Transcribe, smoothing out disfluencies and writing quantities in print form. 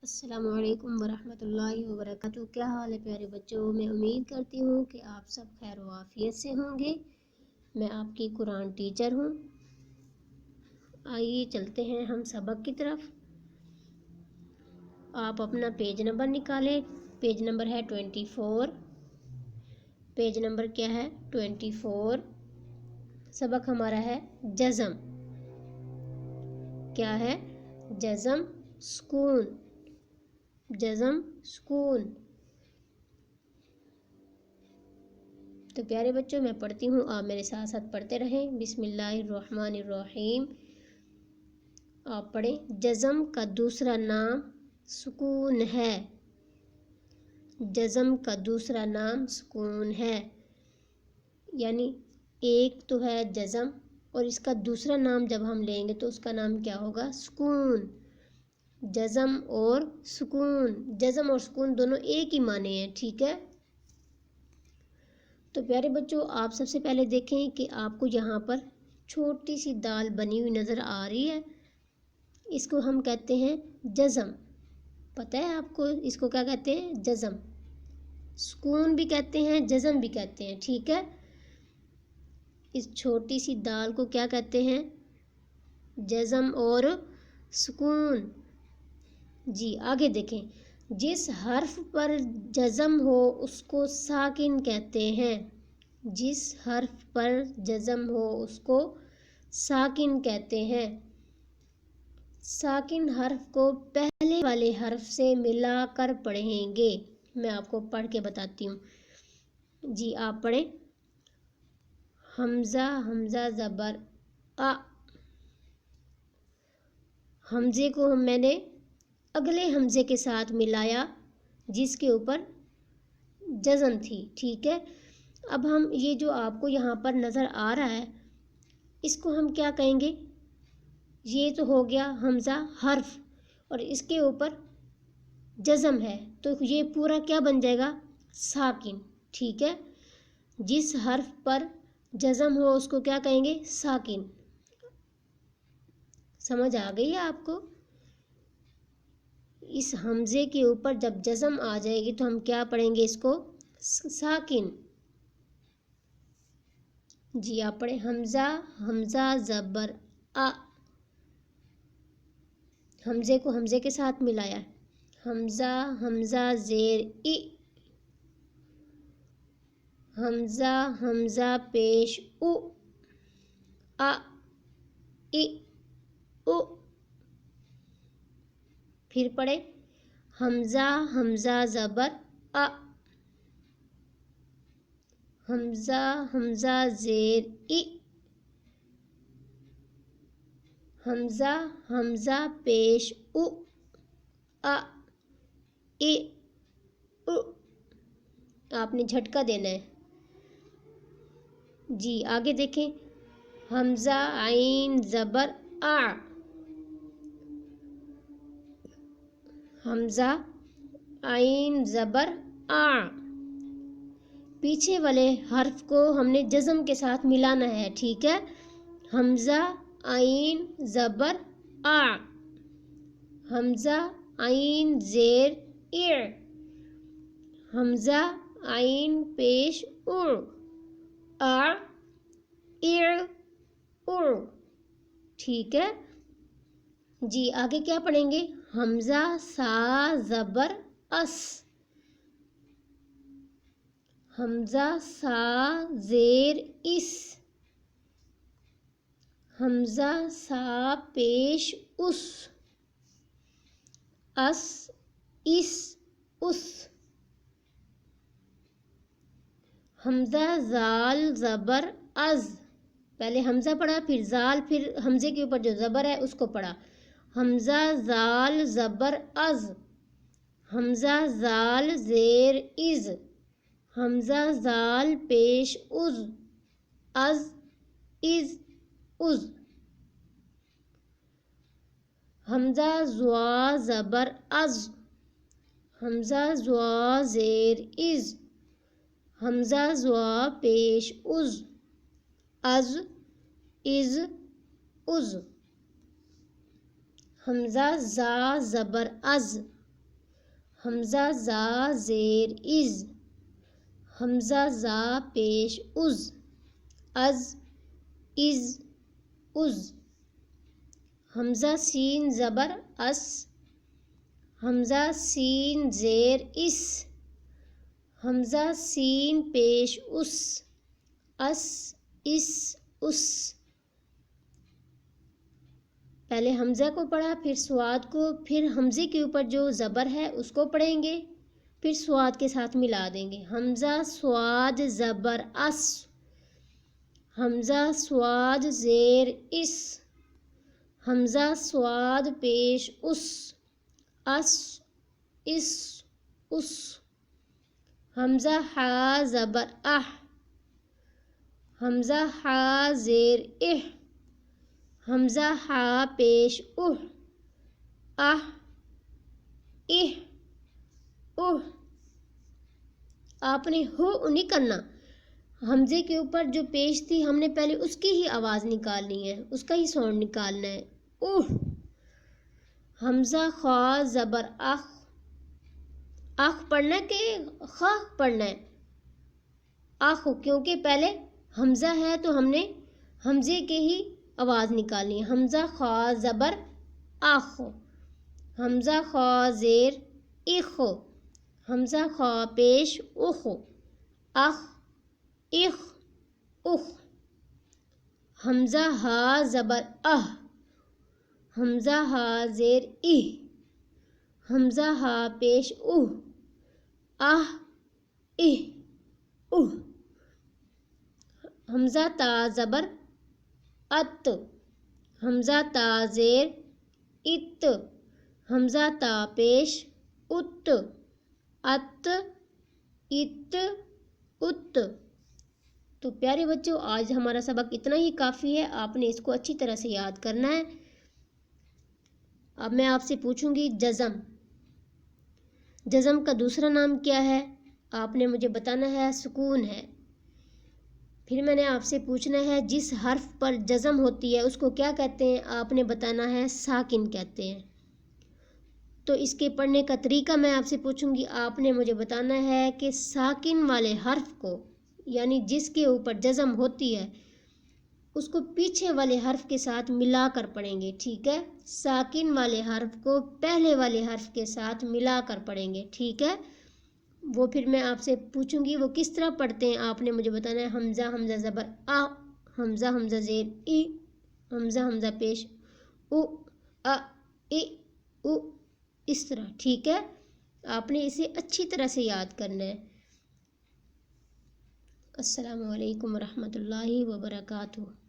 السلام علیکم ورحمۃ اللہ وبرکاتہ۔ کیا حال ہے پیارے بچوں؟ میں امید کرتی ہوں کہ آپ سب خیر و عافیت سے ہوں گے۔ میں آپ کی قرآن ٹیچر ہوں۔ آئیے چلتے ہیں ہم سبق کی طرف۔ آپ اپنا پیج نمبر نکالیں۔ پیج نمبر ہے 24۔ پیج نمبر کیا ہے؟ 24۔ سبق ہمارا ہے جزم۔ کیا ہے؟ جزم، سکون۔ جزم، سکون۔ تو پیارے بچوں میں پڑھتی ہوں، آپ میرے ساتھ ساتھ پڑھتے رہیں۔ بسم اللہ الرحمن الرحیم۔ آپ پڑھیں۔ جزم کا دوسرا نام سکون ہے۔ جزم کا دوسرا نام سکون ہے، یعنی ایک تو ہے جزم اور اس کا دوسرا نام جب ہم لیں گے تو اس کا نام کیا ہوگا؟ سکون۔ جزم اور سکون، جزم اور سکون دونوں ایک ہی معنی ہیں، ٹھیک ہے؟ تو پیارے بچوں آپ سب سے پہلے دیکھیں کہ آپ کو یہاں پر چھوٹی سی دال بنی ہوئی نظر آ رہی ہے۔ اس کو ہم کہتے ہیں جزم۔ پتہ ہے آپ کو اس کو کیا کہتے ہیں؟ جزم۔ سکون بھی کہتے ہیں، جزم بھی کہتے ہیں، ٹھیک ہے؟ اس چھوٹی سی دال کو کیا کہتے ہیں؟ جزم اور سکون۔ جی آگے دیکھیں۔ جس حرف پر جزم ہو اس کو ساکن کہتے ہیں۔ جس حرف پر جزم ہو اس کو ساکن کہتے ہیں۔ ساکن حرف کو پہلے والے حرف سے ملا کر پڑھیں گے۔ میں آپ کو پڑھ کے بتاتی ہوں۔ جی آپ پڑھیں۔ حمزہ، حمزہ زبر آ۔ حمزے کو میں نے اگلے حمزے کے ساتھ ملایا جس کے اوپر جزم تھی، ٹھیک ہے؟ اب ہم یہ جو آپ کو یہاں پر نظر آ رہا ہے اس کو ہم کیا کہیں گے؟ یہ تو ہو گیا حمزہ حرف اور اس کے اوپر جزم ہے تو یہ پورا کیا بن جائے گا؟ ساکن، ٹھیک ہے؟ جس حرف پر جزم ہو اس کو کیا کہیں گے؟ ساکن۔ سمجھ آ گئی ہے آپ کو؟ اس حمزے کے اوپر جب جزم آ جائے گی تو ہم کیا پڑھیں گے؟ اس کو ساکن۔ جی آپ پڑھیں۔ حمزہ، حمزہ زبر آ۔ حمزے کو حمزے کے ساتھ ملایا۔ حمزہ، حمزہ زیر ای۔ حمزہ، حمزہ پیش او۔ آ ای او۔ پھر پڑھیں۔ حمزہ، حمزہ زبر آ۔ حمزہ، حمزہ زیر ای۔ حمزہ، حمزہ پیش او۔ آ ای او۔ آپ نے جھٹکا دینا ہے۔ جی آگے دیکھیں۔ حمزہ عین زبر آ۔ حمزہ عین زبر آ۔ پیچھے والے حرف کو ہم نے جزم کے ساتھ ملانا ہے، ٹھیک ہے؟ حمزہ عین زبر آ۔ حمزہ عین زیر ای۔ حمزہ عین پیش او۔ آ ای او، ٹھیک ہے؟ جی آگے کیا پڑھیں گے؟ حمزہ سا زبر اس۔ حمزہ سا زیر اس۔ حمزہ سا پیش اس۔ اس اس اس۔ حمزہ زال زبر از۔ پہلے حمزہ پڑھا پھر زال پھر حمزے کے اوپر جو زبر ہے اس کو پڑھا۔ حمزہ زال زبر از۔ حمزہ زال زیر از۔ حمزہ زال پیش از۔ از از از۔ حمزہ زوا زبر از۔ حمزہ زوا زیر از۔ حمزہ زوا پیش از۔ از از از۔ حمزہ زا زبر از۔ حمزہ زا زیر از، حمزہ زا پیش از، از از، حمزہ سین زبر اس، حمزہ سین زیر اس، حمزہ سین پیش اس، اس، پہلے حمزہ کو پڑھا، پھر صاد کو، پھر حمزے کے اوپر جو زبر ہے اس کو پڑھیں گے، پھر صاد کے ساتھ ملا دیں گے. حمزہ صاد زبر اس، حمزہ صاد زیر اس، حمزہ صاد پیش اس، اس، حمزہ ہا زبر اہ، حمزہ ہا زیر اہ، حمزہ ہا پیش اہ، اہ، آپ نے ہو نہیں کرنا، حمزے کے اوپر جو پیش تھی ہم نے پہلے اس کی ہی آواز نکالنی ہے، اس کا ہی ساؤنڈ نکالنا ہے. حمزہ خا زبر اخ، اخ پڑھنا ہے کہ خا پڑھنا ہے؟ اخ، کیونکہ پہلے حمزہ ہے تو ہم نے حمزے کے ہی آواز نکالنی ہے. حمزہ خا زبر اخ، حمزہ خا زیر اخ، حمزہ خا پیش اخ، اخ، اخ، حمزہ ہا زبر اہ، حمزہ ہا زیر اہ، حمزہ ہا پیش اہ، اہ، حمزہ تا زبر ات، حمزہ تا زیر ات، حمزہ تا پیش ات، ات، ات. تو پیارے بچوں، آج ہمارا سبق اتنا ہی کافی ہے، آپ نے اس کو اچھی طرح سے یاد کرنا ہے. اب میں آپ سے پوچھوں گی جزم، جزم کا دوسرا نام کیا ہے؟ آپ نے مجھے بتانا ہے. سکون ہے. پھر میں نے آپ سے پوچھنا ہے جس حرف پر جزم ہوتی ہے اس کو کیا کہتے ہیں؟ آپ نے بتانا ہے ساکن کہتے ہیں. تو اس کے پڑھنے کا طریقہ میں آپ سے پوچھوں گی، آپ نے مجھے بتانا ہے کہ ساکن والے حرف کو، یعنی جس کے اوپر جزم ہوتی ہے، اس کو پیچھے والے حرف کے ساتھ ملا کر پڑھیں گے. ٹھیک ہے؟ ساکن والے حرف کو پہلے والے حرف کے ساتھ ملا کر پڑھیں گے. ٹھیک ہے؟ وہ پھر میں آپ سے پوچھوں گی وہ کس طرح پڑھتے ہیں. آپ نے مجھے بتانا ہے حمزہ، حمزہ زبر آ، حمزہ، حمزہ زیر ای، حمزہ، حمزہ پیش او، ای، او، اس طرح. ٹھیک ہے؟ آپ نے اسے اچھی طرح سے یاد کرنا ہے. السلام علیکم ورحمۃ اللہ وبرکاتہ.